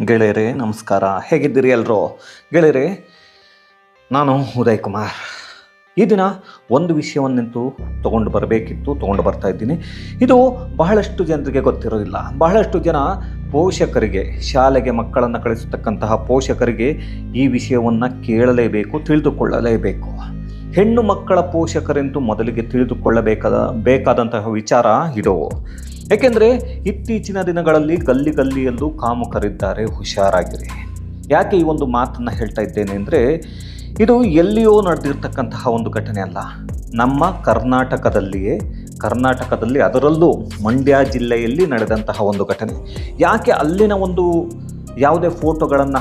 ಗೆಳೆಯರೇ ನಮಸ್ಕಾರ. ಹೇಗಿದ್ದೀರಿ ಎಲ್ಲರೂ? ಗೆಳೆಯರೇ, ನಾನು ಉದಯ್ ಕುಮಾರ್. ಈ ದಿನ ಒಂದು ವಿಷಯವನ್ನಂತೂ ತೊಗೊಂಡು ಬರ್ತಾ ಇದ್ದೀನಿ. ಇದು ಬಹಳಷ್ಟು ಜನರಿಗೆ ಗೊತ್ತಿರೋದಿಲ್ಲ. ಬಹಳಷ್ಟು ಜನ ಪೋಷಕರಿಗೆ, ಶಾಲೆಗೆ ಮಕ್ಕಳನ್ನು ಕಳಿಸತಕ್ಕಂತಹ ಪೋಷಕರಿಗೆ ಈ ವಿಷಯವನ್ನು ಕೇಳಲೇಬೇಕು, ತಿಳಿದುಕೊಳ್ಳಲೇಬೇಕು. ಹೆಣ್ಣು ಮಕ್ಕಳ ಪೋಷಕರೆಂತೂ ಮೊದಲಿಗೆ ತಿಳಿದುಕೊಳ್ಳಬೇಕಾದಂತಹ ವಿಚಾರ ಇದು. ಏಕೆಂದರೆ ಇತ್ತೀಚಿನ ದಿನಗಳಲ್ಲಿ ಗಲ್ಲಿಯಲ್ಲೂ ಕಾಮುಕರಿದ್ದಾರೆ, ಹುಷಾರಾಗಿರಿ. ಯಾಕೆ ಈ ಒಂದು ಮಾತನ್ನು ಹೇಳ್ತಾ ಇದ್ದೇನೆ ಅಂದರೆ, ಇದು ಎಲ್ಲಿಯೋ ನಡೆದಿರ್ತಕ್ಕಂತಹ ಒಂದು ಘಟನೆ ಅಲ್ಲ. ನಮ್ಮ ಕರ್ನಾಟಕದಲ್ಲಿ ಅದರಲ್ಲೂ ಮಂಡ್ಯ ಜಿಲ್ಲೆಯಲ್ಲಿ ನಡೆದಂತಹ ಒಂದು ಘಟನೆ. ಯಾಕೆ ಅಲ್ಲಿನ ಒಂದು ಯಾವುದೇ ಫೋಟೋಗಳನ್ನು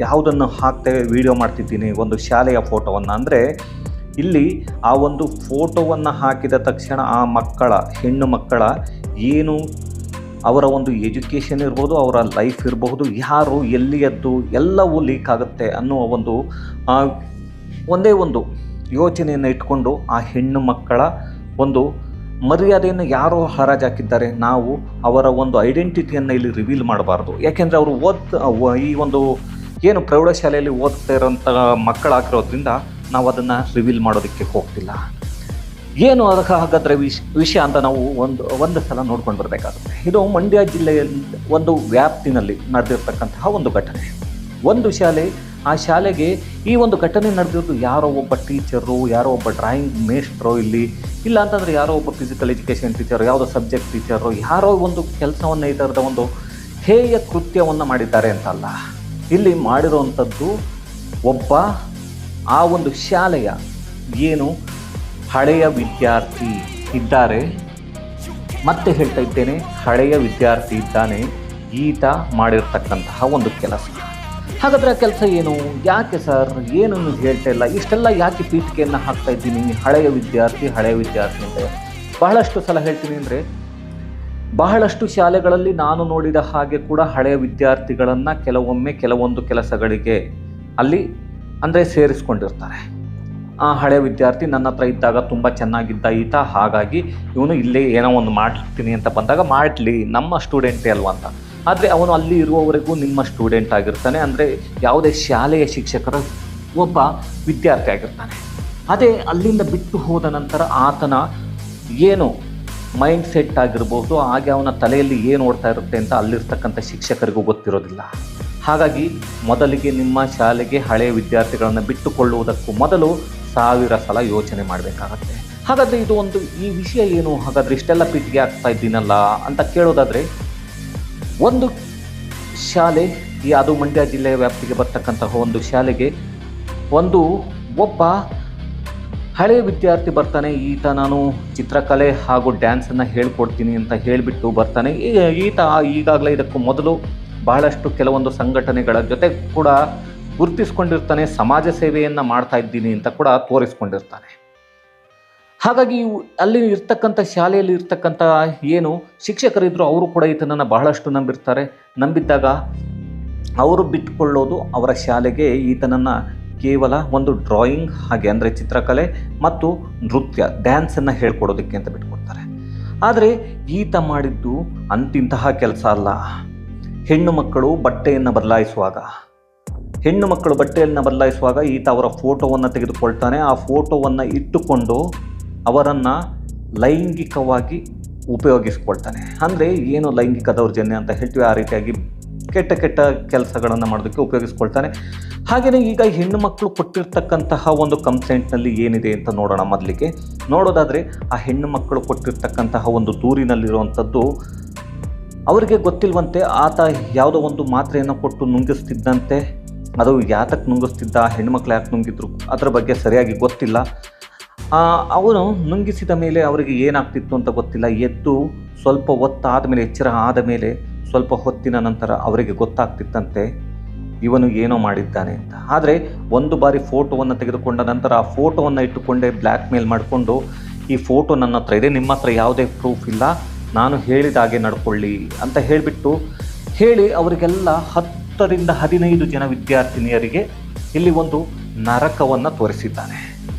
ಯಾವುದನ್ನು ಹಾಕ್ತೇವೆ ವಿಡಿಯೋ ಮಾಡ್ತಿದ್ದೀನಿ, ಒಂದು ಶಾಲೆಯ ಫೋಟೋವನ್ನು ಅಂದರೆ, ಇಲ್ಲಿ ಆ ಒಂದು ಫೋಟೋವನ್ನು ಹಾಕಿದ ತಕ್ಷಣ ಆ ಹೆಣ್ಣು ಮಕ್ಕಳ ಏನು ಅವರ ಒಂದು ಎಜುಕೇಷನ್ ಇರ್ಬೋದು, ಅವರ ಲೈಫ್ ಇರಬಹುದು, ಯಾರು ಎಲ್ಲಿಯದ್ದು ಎಲ್ಲವೂ ಲೀಕ್ ಆಗುತ್ತೆ ಅನ್ನುವ ಒಂದೇ ಒಂದು ಯೋಚನೆಯನ್ನು ಇಟ್ಕೊಂಡು ಆ ಹೆಣ್ಣು ಮಕ್ಕಳ ಒಂದು ಮರ್ಯಾದೆಯನ್ನು ಯಾರೋ ಹರಾಜಾಕಿದ್ದಾರೆ. ನಾವು ಅವರ ಒಂದು ಐಡೆಂಟಿಟಿಯನ್ನು ಇಲ್ಲಿ ರಿವೀಲ್ ಮಾಡಬಾರ್ದು. ಯಾಕೆಂದರೆ ಅವರು ಈ ಒಂದು ಏನು ಪ್ರೌಢಶಾಲೆಯಲ್ಲಿ ಓದ್ತಾ ಇರೋಂಥ ಮಕ್ಕಳಾಗಿರೋದ್ರಿಂದ ನಾವು ಅದನ್ನು ರಿವೀಲ್ ಮಾಡೋದಕ್ಕೆ ಹೋಗ್ತಿಲ್ಲ. ಏನು ಅದಕ್ಕೆ ಹಾಗಾದರೆ ವಿಷಯ ಅಂತ ನಾವು ಒಂದು ಸಲ ನೋಡ್ಕೊಂಡು ಬರಬೇಕಾಗುತ್ತೆ. ಇದು ಮಂಡ್ಯ ಜಿಲ್ಲೆಯಲ್ಲಿ ಒಂದು ವ್ಯಾಪ್ತಿನಲ್ಲಿ ನಡೆದಿರ್ತಕ್ಕಂತಹ ಒಂದು ಘಟನೆ. ಒಂದು ಶಾಲೆ, ಆ ಶಾಲೆಗೆ ಈ ಒಂದು ಘಟನೆ ನಡೆದಿರೋದು ಯಾರೋ ಒಬ್ಬ ಟೀಚರು, ಯಾರೋ ಒಬ್ಬ ಡ್ರಾಯಿಂಗ್ ಮೇಸ್ಟ್ರು, ಇಲ್ಲ ಅಂತಂದರೆ ಯಾರೋ ಒಬ್ಬ ಫಿಸಿಕಲ್ ಎಜುಕೇಷನ್ ಟೀಚರು, ಯಾವುದೋ ಸಬ್ಜೆಕ್ಟ್ ಟೀಚರು, ಯಾರೋ ಒಂದು ಕೆಲಸವನ್ನು ಈ ಥರದ ಒಂದು ಹೇಯ ಕೃತ್ಯವನ್ನು ಮಾಡಿದ್ದಾರೆ ಅಂತಲ್ಲ. ಇಲ್ಲಿ ಮಾಡಿರೋವಂಥದ್ದು ಒಬ್ಬ ಆ ಒಂದು ಶಾಲೆಯ ಏನು ಹಳೆಯ ವಿದ್ಯಾರ್ಥಿ ಇದ್ದಾರೆ. ಮತ್ತೆ ಹೇಳ್ತಾ ಇದ್ದೇನೆ, ಹಳೆಯ ವಿದ್ಯಾರ್ಥಿ ಇದ್ದಾನೆ. ಈತ ಮಾಡಿರ್ತಕ್ಕಂತಹ ಒಂದು ಕೆಲಸ. ಹಾಗಾದರೆ ಆ ಕೆಲಸ ಏನು? ಯಾಕೆ ಸರ್ ಏನು ಹೇಳ್ತಾ ಇಲ್ಲ, ಇಷ್ಟೆಲ್ಲ ಯಾಕೆ ಪೀಠಿಕೆಯನ್ನು ಹಾಕ್ತಾ ಇದ್ದೀನಿ? ಹಳೆಯ ವಿದ್ಯಾರ್ಥಿ ಅಂತ ಬಹಳಷ್ಟು ಸಲ ಹೇಳ್ತೀನಿ. ಅಂದರೆ ಬಹಳಷ್ಟು ಶಾಲೆಗಳಲ್ಲಿ ನಾನು ನೋಡಿದ ಹಾಗೆ ಕೂಡ ಹಳೆಯ ವಿದ್ಯಾರ್ಥಿಗಳನ್ನು ಕೆಲವೊಂದು ಕೆಲಸಗಳಿಗೆ ಅಲ್ಲಿ ಅಂದರೆ ಸೇರಿಸ್ಕೊಂಡಿರ್ತಾರೆ. ಆ ಹಳೆಯ ವಿದ್ಯಾರ್ಥಿ ನನ್ನ ಹತ್ರ ಇದ್ದಾಗ ತುಂಬ ಚೆನ್ನಾಗಿದ್ದ ಈತ, ಹಾಗಾಗಿ ಇವನು ಇಲ್ಲೇ ಏನೋ ಒಂದು ಮಾಡ್ತೀನಿ ಅಂತ ಬಂದಾಗ ಮಾಡಲಿ, ನಮ್ಮ ಸ್ಟೂಡೆಂಟೇ ಅಲ್ವಾ ಅಂತ. ಆದರೆ ಅವನು ಅಲ್ಲಿ ಇರುವವರೆಗೂ ನಿಮ್ಮ ಸ್ಟೂಡೆಂಟ್ ಆಗಿರ್ತಾನೆ. ಅಂದರೆ ಯಾವುದೇ ಶಾಲೆಯ ಶಿಕ್ಷಕರ ಒಬ್ಬ ವಿದ್ಯಾರ್ಥಿ ಆಗಿರ್ತಾನೆ. ಅದೇ ಅಲ್ಲಿಂದ ಬಿಟ್ಟು ಹೋದ ನಂತರ ಆತನ ಏನು ಮೈಂಡ್ ಸೆಟ್ ಆಗಿರ್ಬೋದು, ಹಾಗೆ ಅವನ ತಲೆಯಲ್ಲಿ ಏನು ಓಡ್ತಾ ಇರುತ್ತೆ ಅಂತ ಅಲ್ಲಿರ್ತಕ್ಕಂಥ ಶಿಕ್ಷಕರಿಗೂ ಗೊತ್ತಿರೋದಿಲ್ಲ. ಹಾಗಾಗಿ ಮೊದಲಿಗೆ ನಿಮ್ಮ ಶಾಲೆಗೆ ಹಳೆಯ ವಿದ್ಯಾರ್ಥಿಗಳನ್ನು ಬಿಟ್ಟುಕೊಳ್ಳುವುದಕ್ಕೂ ಮೊದಲು 1000 ಸಲ ಯೋಚನೆ ಮಾಡಬೇಕಾಗತ್ತೆ. ಹಾಗಾದರೆ ಈ ವಿಷಯ ಏನು? ಹಾಗಾದರೆ ಇಷ್ಟೆಲ್ಲ ಪೀಠಿಗೆ ಆಗ್ತಾ ಇದ್ದೀನಲ್ಲ ಅಂತ ಕೇಳೋದಾದರೆ, ಒಂದು ಶಾಲೆ, ಅದು ಮಂಡ್ಯ ಜಿಲ್ಲೆಯ ವ್ಯಾಪ್ತಿಗೆ ಬರ್ತಕ್ಕಂತಹ ಒಂದು ಶಾಲೆಗೆ ಒಬ್ಬ ಹಳೆಯ ವಿದ್ಯಾರ್ಥಿ ಬರ್ತಾನೆ. ಈತ ನಾನು ಚಿತ್ರಕಲೆ ಹಾಗೂ ಡ್ಯಾನ್ಸನ್ನು ಹೇಳ್ಕೊಡ್ತೀನಿ ಅಂತ ಹೇಳಿಬಿಟ್ಟು ಬರ್ತಾನೆ. ಈತ ಈಗಾಗಲೇ ಇದಕ್ಕೂ ಮೊದಲು ಬಹಳಷ್ಟು ಕೆಲವೊಂದು ಸಂಘಟನೆಗಳ ಜೊತೆ ಕೂಡ ಗುರುತಿಸ್ಕೊಂಡಿರ್ತಾನೆ. ಸಮಾಜ ಸೇವೆಯನ್ನು ಮಾಡ್ತಾ ಇದ್ದೀನಿ ಅಂತ ಕೂಡ ತೋರಿಸ್ಕೊಂಡಿರ್ತಾನೆ. ಹಾಗಾಗಿ ಅಲ್ಲಿ ಇರ್ತಕ್ಕಂಥ ಶಾಲೆಯಲ್ಲಿ ಇರ್ತಕ್ಕಂಥ ಏನು ಶಿಕ್ಷಕರಿದ್ದರು ಅವರು ಕೂಡ ಈತನನ್ನು ಬಹಳಷ್ಟು ನಂಬಿದ್ದಾಗ ಅವರು ಬಿಟ್ಟುಕೊಳ್ಳೋದು ಅವರ ಶಾಲೆಗೆ ಈತನನ್ನು ಕೇವಲ ಒಂದು ಡ್ರಾಯಿಂಗ್ ಹಾಗೆ ಅಂದರೆ ಚಿತ್ರಕಲೆ ಮತ್ತು ನೃತ್ಯ, ಡ್ಯಾನ್ಸನ್ನು ಹೇಳ್ಕೊಡೋದಕ್ಕೆ ಅಂತ ಬಿಟ್ಕೊಡ್ತಾರೆ. ಆದರೆ ಈತ ಮಾಡಿದ್ದು ಅಂತಿಂತಹ ಕೆಲಸ ಅಲ್ಲ. ಹೆಣ್ಣು ಮಕ್ಕಳು ಬಟ್ಟೆಯನ್ನು ಬದಲಾಯಿಸುವಾಗ ಈತ ಅವರ ಫೋಟೋವನ್ನು ತೆಗೆದುಕೊಳ್ತಾನೆ. ಆ ಫೋಟೋವನ್ನು ಇಟ್ಟುಕೊಂಡು ಅವರನ್ನು ಲೈಂಗಿಕವಾಗಿ ಉಪಯೋಗಿಸ್ಕೊಳ್ತಾನೆ. ಅಂದರೆ ಏನು ಲೈಂಗಿಕ ದೌರ್ಜನ್ಯ ಅಂತ ಹೇಳ್ತೀವಿ, ಆ ರೀತಿಯಾಗಿ ಕೆಟ್ಟ ಕೆಲಸಗಳನ್ನು ಮಾಡೋದಕ್ಕೆ ಉಪಯೋಗಿಸ್ಕೊಳ್ತಾನೆ. ಹಾಗೆಯೇ ಈಗ ಹೆಣ್ಣು ಮಕ್ಕಳು ಕೊಟ್ಟಿರ್ತಕ್ಕಂತಹ ಒಂದು ಕಂಪ್ಲೇಂಟ್ನಲ್ಲಿ ಏನಿದೆ ಅಂತ ನೋಡೋಣ. ಮೊದಲಿಗೆ ನೋಡೋದಾದರೆ, ಆ ಹೆಣ್ಣು ಮಕ್ಕಳು ಕೊಟ್ಟಿರ್ತಕ್ಕಂತಹ ಒಂದು ದೂರಿನಲ್ಲಿರುವಂಥದ್ದು, ಅವರಿಗೆ ಗೊತ್ತಿಲ್ವಂತೆ ಆತ ಯಾವುದೋ ಒಂದು ಮಾತ್ರೆಯನ್ನು ಕೊಟ್ಟು ನುಂಗಿಸ್ತಿದ್ದಂತೆ. ಅದು ಯಾತಕ್ಕೆ ನುಂಗಿಸ್ತಿದ್ದ, ಹೆಣ್ಮಕ್ಳು ಯಾಕೆ ನುಂಗಿದ್ರು ಅದರ ಬಗ್ಗೆ ಸರಿಯಾಗಿ ಗೊತ್ತಿಲ್ಲ. ಅವನು ನುಂಗಿಸಿದ ಮೇಲೆ ಅವರಿಗೆ ಏನಾಗ್ತಿತ್ತು ಅಂತ ಗೊತ್ತಿಲ್ಲ. ಎದ್ದು ಸ್ವಲ್ಪ ಹೊತ್ತಾದ ಮೇಲೆ, ಎಚ್ಚರ ಆದ ಮೇಲೆ ಸ್ವಲ್ಪ ಹೊತ್ತಿನ ನಂತರ ಅವರಿಗೆ ಗೊತ್ತಾಗ್ತಿತ್ತಂತೆ ಇವನು ಏನೋ ಮಾಡಿದ್ದಾನೆ ಅಂತ. ಆದರೆ ಒಂದು ಬಾರಿ ಫೋಟೋವನ್ನು ತೆಗೆದುಕೊಂಡ ನಂತರ ಆ ಫೋಟೋವನ್ನು ಇಟ್ಟುಕೊಂಡೇ ಬ್ಲ್ಯಾಕ್ ಮೇಲ್ ಮಾಡಿಕೊಂಡು, ಈ ಫೋಟೋ ನನ್ನ ಹತ್ರ ಇದೆ, ನಿಮ್ಮ ಹತ್ರ ಯಾವುದೇ ಪ್ರೂಫ್ ಇಲ್ಲ, ನಾನು ಹೇಳಿದ ಹಾಗೆ ನಡ್ಕೊಳ್ಳಿ ಅಂತ ಹೇಳಿ ಅವರಿಗೆಲ್ಲ 10ರಿಂದ 15 ಜನ ವಿದ್ಯಾರ್ಥಿನಿಯರಿಗೆ ಇಲ್ಲಿ ಒಂದು ನರಕವನ್ನು ತೋರಿಸಿದ್ದಾನೆ.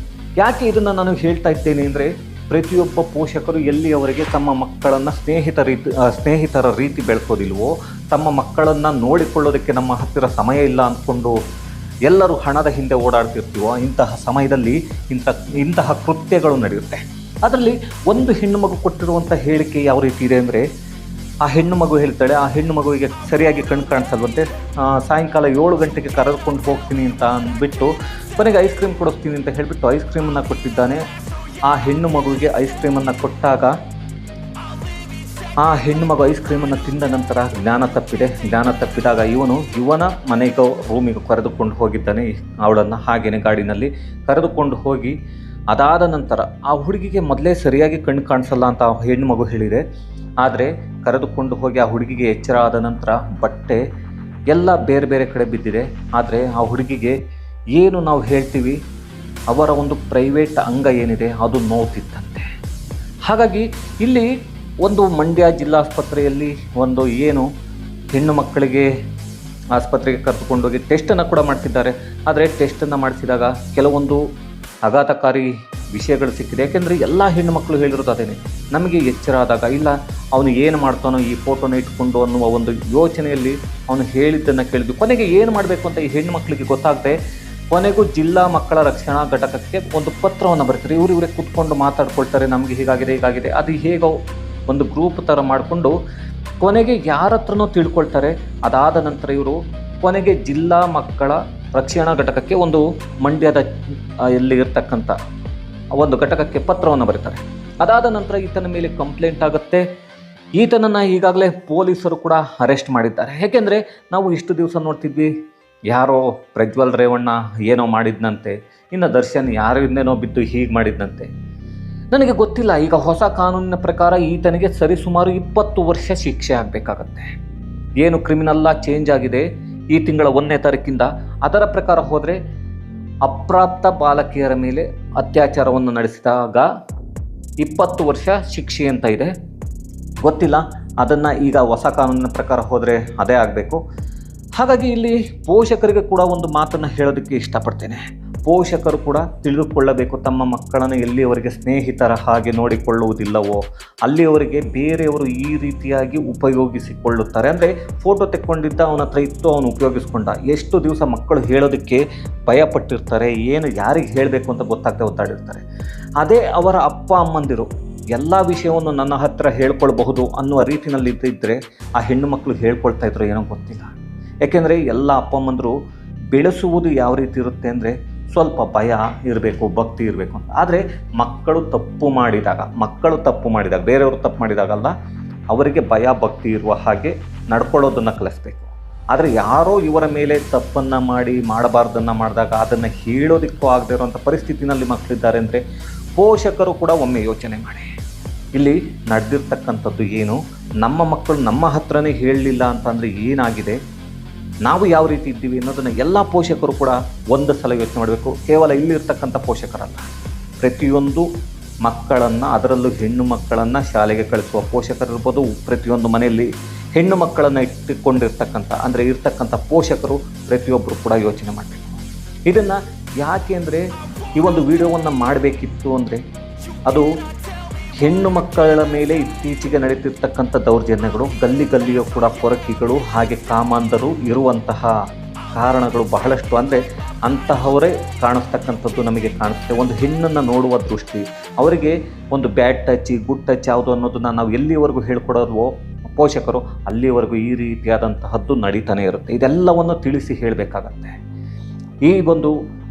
ಯಾಕೆ ಇದನ್ನು ನಾನು ಹೇಳ್ತಾ ಇದ್ದೇನೆ ಅಂದರೆ, ಪ್ರತಿಯೊಬ್ಬ ಪೋಷಕರು ಎಲ್ಲಿಯವರೆಗೆ ತಮ್ಮ ಮಕ್ಕಳನ್ನು ಸ್ನೇಹಿತರ ರೀತಿ ಬೆಳೆಸೋದಿಲ್ವೋ, ತಮ್ಮ ಮಕ್ಕಳನ್ನು ನೋಡಿಕೊಳ್ಳೋದಕ್ಕೆ ನಮ್ಮ ಹತ್ತಿರ ಸಮಯ ಇಲ್ಲ ಅಂದ್ಕೊಂಡು ಎಲ್ಲರೂ ಹಣದ ಹಿಂದೆ ಓಡಾಡ್ತಿರ್ತೀವೋ, ಇಂತಹ ಸಮಯದಲ್ಲಿ ಇಂತಹ ಕೃತ್ಯಗಳು ನಡೆಯುತ್ತೆ. ಅದರಲ್ಲಿ ಒಂದು ಹೆಣ್ಣು ಮಗು ಕೊಟ್ಟಿರುವಂಥ ಹೇಳಿಕೆ ಯಾವ ರೀತಿ ಇದೆ ಅಂದರೆ, ಆ ಹೆಣ್ಣು ಮಗು ಹೇಳ್ತಾಳೆ, ಆ ಹೆಣ್ಣು ಮಗುವಿಗೆ ಸರಿಯಾಗಿ ಕಣ್ಣು ಕಾಣಿಸಲ್ವಂತೆ, ಸಾಯಂಕಾಲ 7 ಗಂಟೆಗೆ ಕರೆದುಕೊಂಡು ಹೋಗ್ತೀನಿ ಅಂತ ಅಂದ್ಬಿಟ್ಟು ಕೊನೆಗೆ ಐಸ್ ಕ್ರೀಮ್ ಕೊಡಿಸ್ತೀನಿ ಅಂತ ಹೇಳಿಬಿಟ್ಟು ಐಸ್ ಕ್ರೀಮನ್ನು ಕೊಟ್ಟಿದ್ದಾನೆ. ಆ ಹೆಣ್ಣು ಮಗುವಿಗೆ ಐಸ್ ಕ್ರೀಮನ್ನು ಕೊಟ್ಟಾಗ ಆ ಹೆಣ್ಣು ಮಗು ಐಸ್ ಕ್ರೀಮನ್ನು ತಿಂದ ನಂತರ ಜ್ಞಾನ ತಪ್ಪಿದಾಗ ಇವನ ಮನೆಗೆ ರೂಮಿಗೆ ಕರೆದುಕೊಂಡು ಹೋಗಿದ್ದಾನೆ ಅವಳನ್ನು. ಹಾಗೆಯೇ ಗಾಡಿನಲ್ಲಿ ಕರೆದುಕೊಂಡು ಹೋಗಿ ಅದಾದ ನಂತರ ಆ ಹುಡುಗಿಗೆ ಮೊದಲೇ ಸರಿಯಾಗಿ ಕಣ್ಣು ಕಾಣಿಸಲ್ಲ ಅಂತ ಆ ಹೆಣ್ಣು ಮಗು ಹೇಳಿದೆ. ಆದರೆ ಕರೆದುಕೊಂಡು ಹೋಗಿ ಆ ಹುಡುಗಿಗೆ ಎಚ್ಚರ ಆದ ನಂತರ ಬಟ್ಟೆ ಎಲ್ಲ ಬೇರೆ ಬೇರೆ ಕಡೆ ಬಿದ್ದಿದೆ. ಆದರೆ ಆ ಹುಡುಗಿಗೆ ಏನು ನಾವು ಹೇಳ್ತೀವಿ, ಅವರ ಒಂದು ಪ್ರೈವೇಟ್ ಅಂಗ ಏನಿದೆ ಅದು ನೋವುತ್ತಿತ್ತಂತೆ. ಹಾಗಾಗಿ ಇಲ್ಲಿ ಒಂದು ಮಂಡ್ಯ ಜಿಲ್ಲಾಸ್ಪತ್ರೆಯಲ್ಲಿ ಒಂದು ಏನು ಹೆಣ್ಣು ಮಕ್ಕಳಿಗೆ ಆಸ್ಪತ್ರೆಗೆ ಕರೆದುಕೊಂಡೋಗಿ ಟೆಸ್ಟನ್ನು ಕೂಡ ಮಾಡಿಸಿದ್ದಾರೆ. ಆದರೆ ಟೆಸ್ಟನ್ನು ಮಾಡಿಸಿದಾಗ ಕೆಲವೊಂದು ಆಘಾತಕಾರಿ ವಿಷಯಗಳು ಸಿಕ್ಕಿದೆ. ಯಾಕೆಂದರೆ ಎಲ್ಲ ಹೆಣ್ಣು ಮಕ್ಕಳು ಹೇಳಿರೋದು ಅದೇನೆ, ನಮಗೆ ಎಚ್ಚರ ಆದಾಗ ಇಲ್ಲ ಅವನು ಏನು ಮಾಡ್ತಾನೋ ಈ ಫೋಟೋನ ಇಟ್ಕೊಂಡು ಅನ್ನುವ ಒಂದು ಯೋಚನೆಯಲ್ಲಿ ಅವನು ಹೇಳಿದ್ದನ್ನು ಕೇಳಿದ್ವಿ. ಕೊನೆಗೆ ಏನು ಮಾಡಬೇಕು ಅಂತ ಈ ಹೆಣ್ಣು ಮಕ್ಕಳಿಗೆ ಗೊತ್ತಾಗದೆ ಕೊನೆಗೂ ಜಿಲ್ಲಾ ಮಕ್ಕಳ ರಕ್ಷಣಾ ಘಟಕಕ್ಕೆ ಒಂದು ಪತ್ರವನ್ನು ಬರ್ತಾರೆ. ಇವರೇ ಕೂತ್ಕೊಂಡು ಮಾತಾಡ್ಕೊಳ್ತಾರೆ, ನಮಗೆ ಹೀಗಾಗಿದೆ. ಅದು ಹೇಗೋ ಒಂದು ಗ್ರೂಪ್ ಥರ ಮಾಡಿಕೊಂಡು ಕೊನೆಗೆ ಯಾರ ಹತ್ರನೋ ತಿಳ್ಕೊಳ್ತಾರೆ. ಅದಾದ ನಂತರ ಇವರು ಕೊನೆಗೆ ಜಿಲ್ಲಾ ಮಕ್ಕಳ ರಕ್ಷಣಾ ಘಟಕಕ್ಕೆ ಒಂದು ಮಂಡ್ಯದ ಎಲ್ಲಿ ಇರ್ತಕ್ಕಂಥ ಒಂದು ಘಟಕಕ್ಕೆ ಪತ್ರವನ್ನು ಬರೀತಾರೆ. ಅದಾದ ನಂತರ ಈತನ ಮೇಲೆ ಕಂಪ್ಲೇಂಟ್ ಆಗುತ್ತೆ. ಈತನನ್ನು ಈಗಾಗಲೇ ಪೊಲೀಸರು ಕೂಡ ಅರೆಸ್ಟ್ ಮಾಡಿದ್ದಾರೆ. ಏಕೆಂದರೆ ನಾವು ಇಷ್ಟು ದಿವಸ ನೋಡ್ತಿದ್ವಿ, ಯಾರೋ ಪ್ರಜ್ವಲ್ ರೇವಣ್ಣ ಏನೋ ಮಾಡಿದ್ನಂತೆ, ಇನ್ನು ದರ್ಶನ್ ಯಾರಿಂದೇನೋ ಬಿದ್ದು ಹೀಗೆ ಮಾಡಿದ್ನಂತೆ. ನನಗೆ ಗೊತ್ತಿಲ್ಲ, ಈಗ ಹೊಸ ಕಾನೂನಿನ ಪ್ರಕಾರ ಈತನಿಗೆ ಸರಿಸುಮಾರು 20 ವರ್ಷ ಶಿಕ್ಷೆ ಆಗಬೇಕಾಗತ್ತೆ. ಏನು ಕ್ರಿಮಿನಲ್ ಲಾ ಚೇಂಜ್ ಆಗಿದೆ ಈ ತಿಂಗಳ 1ನೇ ತಾರೀಕಿಂದ, ಅದರ ಪ್ರಕಾರ ಹೋದರೆ ಅಪ್ರಾಪ್ತ ಬಾಲಕಿಯರ ಮೇಲೆ ಅತ್ಯಾಚಾರವನ್ನು ನಡೆಸಿದಾಗ 20 ವರ್ಷ ಶಿಕ್ಷೆ ಅಂತ ಇದೆ. ಗೊತ್ತಿಲ್ಲ, ಅದನ್ನು ಈಗ ಹೊಸ ಕಾನೂನಿನ ಪ್ರಕಾರ ಹೋದರೆ ಅದೇ ಆಗಬೇಕು. ಹಾಗಾಗಿ ಇಲ್ಲಿ ಪೋಷಕರಿಗೆ ಕೂಡ ಒಂದು ಮಾತನ್ನು ಹೇಳೋದಕ್ಕೆ ಇಷ್ಟಪಡ್ತೇನೆ. ಪೋಷಕರು ಕೂಡ ತಿಳಿದುಕೊಳ್ಳಬೇಕು, ತಮ್ಮ ಮಕ್ಕಳನ್ನು ಎಲ್ಲಿಯವರೆಗೆ ಸ್ನೇಹಿತರ ಹಾಗೆ ನೋಡಿಕೊಳ್ಳುವುದಿಲ್ಲವೋ ಅಲ್ಲಿಯವರೆಗೆ ಬೇರೆಯವರು ಈ ರೀತಿಯಾಗಿ ಉಪಯೋಗಿಸಿಕೊಳ್ಳುತ್ತಾರೆ. ಅಂದರೆ ಫೋಟೋ ತೆಕ್ಕೊಂಡಿದ್ದ ಅವನ ಹತ್ರ ಇತ್ತು, ಅವನು ಉಪಯೋಗಿಸ್ಕೊಂಡ. ಎಷ್ಟು ದಿವಸ ಮಕ್ಕಳು ಹೇಳೋದಕ್ಕೆ ಭಯಪಟ್ಟಿರ್ತಾರೆ, ಏನು ಯಾರಿಗೆ ಹೇಳಬೇಕು ಅಂತ ಗೊತ್ತಾಗದೆ ಒದ್ದಾಡಿರ್ತಾರೆ. ಅದೇ ಅವರ ಅಪ್ಪ ಅಮ್ಮಂದಿರು ಎಲ್ಲ ವಿಷಯವನ್ನು ನನ್ನ ಹತ್ರ ಹೇಳ್ಕೊಳ್ಬಹುದು ಅನ್ನುವ ರೀತಿಯಲ್ಲಿ ಇದ್ದರೆ ಆ ಹೆಣ್ಣು ಮಕ್ಕಳು ಹೇಳ್ಕೊಳ್ತಾ ಇದ್ರು ಏನೋ ಗೊತ್ತಿಲ್ಲ. ಯಾಕೆಂದರೆ ಎಲ್ಲ ಅಪ್ಪ ಅಮ್ಮಂದರು ಬೆಳೆಸುವುದು ಯಾವ ರೀತಿ ಇರುತ್ತೆ ಅಂದರೆ ಸ್ವಲ್ಪ ಭಯ ಇರಬೇಕು, ಭಕ್ತಿ ಇರಬೇಕು ಅಂತ. ಆದರೆ ಮಕ್ಕಳು ತಪ್ಪು ಮಾಡಿದಾಗ ಬೇರೆಯವರು ತಪ್ಪು ಮಾಡಿದಾಗಲ್ಲ, ಅವರಿಗೆ ಭಯ ಭಕ್ತಿ ಇರುವ ಹಾಗೆ ನಡ್ಕೊಳ್ಳೋದನ್ನು ಕಲಿಸ್ಬೇಕು. ಆದರೆ ಯಾರೋ ಇವರ ಮೇಲೆ ತಪ್ಪನ್ನು ಮಾಡಬಾರ್ದನ್ನು ಮಾಡಿದಾಗ ಅದನ್ನು ಹೇಳೋದಕ್ಕೂ ಆಗದೆ ಇರುವಂಥ ಪರಿಸ್ಥಿತಿನಲ್ಲಿ ಮಕ್ಕಳಿದ್ದಾರೆ ಅಂದರೆ ಪೋಷಕರು ಕೂಡ ಒಮ್ಮೆ ಯೋಚನೆ ಮಾಡಿ. ಇಲ್ಲಿ ನಡೆದಿರ್ತಕ್ಕಂಥದ್ದು ಏನು, ನಮ್ಮ ಮಕ್ಕಳು ನಮ್ಮ ಹತ್ರನೇ ಹೇಳಲಿಲ್ಲ ಅಂತಂದರೆ ಏನಾಗಿದೆ, ನಾವು ಯಾವ ರೀತಿ ಇದ್ದೀವಿ ಅನ್ನೋದನ್ನು ಎಲ್ಲ ಪೋಷಕರು ಕೂಡ ಒಂದು ಸಲ ಯೋಚನೆ ಮಾಡಬೇಕು. ಕೇವಲ ಇಲ್ಲಿರ್ತಕ್ಕಂಥ ಪೋಷಕರಲ್ಲ, ಪ್ರತಿಯೊಂದು ಮಕ್ಕಳನ್ನು, ಅದರಲ್ಲೂ ಹೆಣ್ಣು ಮಕ್ಕಳನ್ನು ಶಾಲೆಗೆ ಕಳಿಸುವ ಪೋಷಕರಿರ್ಬೋದು, ಪ್ರತಿಯೊಂದು ಮನೆಯಲ್ಲಿ ಹೆಣ್ಣು ಮಕ್ಕಳನ್ನು ಇರ್ತಕ್ಕಂಥ ಪೋಷಕರು ಪ್ರತಿಯೊಬ್ಬರು ಕೂಡ ಯೋಚನೆ ಮಾಡಬೇಕು. ಇದನ್ನು ಯಾಕೆ ಅಂದರೆ ಈ ಒಂದು ವಿಡಿಯೋವನ್ನು ಮಾಡಬೇಕಿತ್ತು ಅಂದರೆ ಅದು ಹೆಣ್ಣು ಮಕ್ಕಳ ಮೇಲೆ ಇತ್ತೀಚೆಗೆ ನಡೀತಿರ್ತಕ್ಕಂಥ ದೌರ್ಜನ್ಯಗಳು, ಗಲ್ಲಿಯೂ ಕೂಡ ಪೊರಕಿಗಳು, ಹಾಗೆ ಕಾಮಾಂಧರು ಇರುವಂತಹ ಕಾರಣಗಳು ಬಹಳಷ್ಟು. ಅಂದರೆ ಅಂತಹವರೇ ಕಾಣಿಸ್ತಕ್ಕಂಥದ್ದು ನಮಗೆ ಕಾಣಿಸುತ್ತೆ. ಒಂದು ಹೆಣ್ಣನ್ನು ನೋಡುವ ದೃಷ್ಟಿ, ಅವರಿಗೆ ಒಂದು ಬ್ಯಾಡ್ ಟಚ್ ಗುಡ್ ಟಚ್ ಯಾವುದು ಅನ್ನೋದನ್ನು ನಾವು ಎಲ್ಲಿವರೆಗೂ ಹೇಳ್ಕೊಡೋಲ್ವೋ ಪೋಷಕರು, ಅಲ್ಲಿವರೆಗೂ ಈ ರೀತಿಯಾದಂತಹದ್ದು ನಡೀತಾನೆ ಇರುತ್ತೆ. ಇದೆಲ್ಲವನ್ನು ತಿಳಿಸಿ ಹೇಳಬೇಕಾಗತ್ತೆ. ಈ ಒಂದು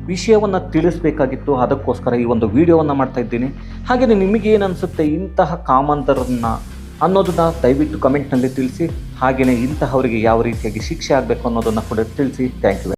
ವಿಷಯವನ್ನು ತಿಳಿಸಬೇಕಾಗಿತ್ತು, ಅದಕ್ಕೋಸ್ಕರ ಈ ಒಂದು ವಿಡಿಯೋವನ್ನು ಮಾಡ್ತಾ ಇದ್ದೀನಿ. ಹಾಗೆಯೇ ನಿಮಗೇನು ಅನಿಸುತ್ತೆ ಇಂತಹ ಕಾಮಾಂಧರನ್ನು ಅನ್ನೋದನ್ನು ದಯವಿಟ್ಟು ಕಮೆಂಟ್ನಲ್ಲಿ ತಿಳಿಸಿ. ಹಾಗೆಯೇ ಇಂತಹವರಿಗೆ ಯಾವ ರೀತಿಯಾಗಿ ಶಿಕ್ಷೆ ಆಗಬೇಕು ಅನ್ನೋದನ್ನು ಕೂಡ ತಿಳಿಸಿ. Thank you.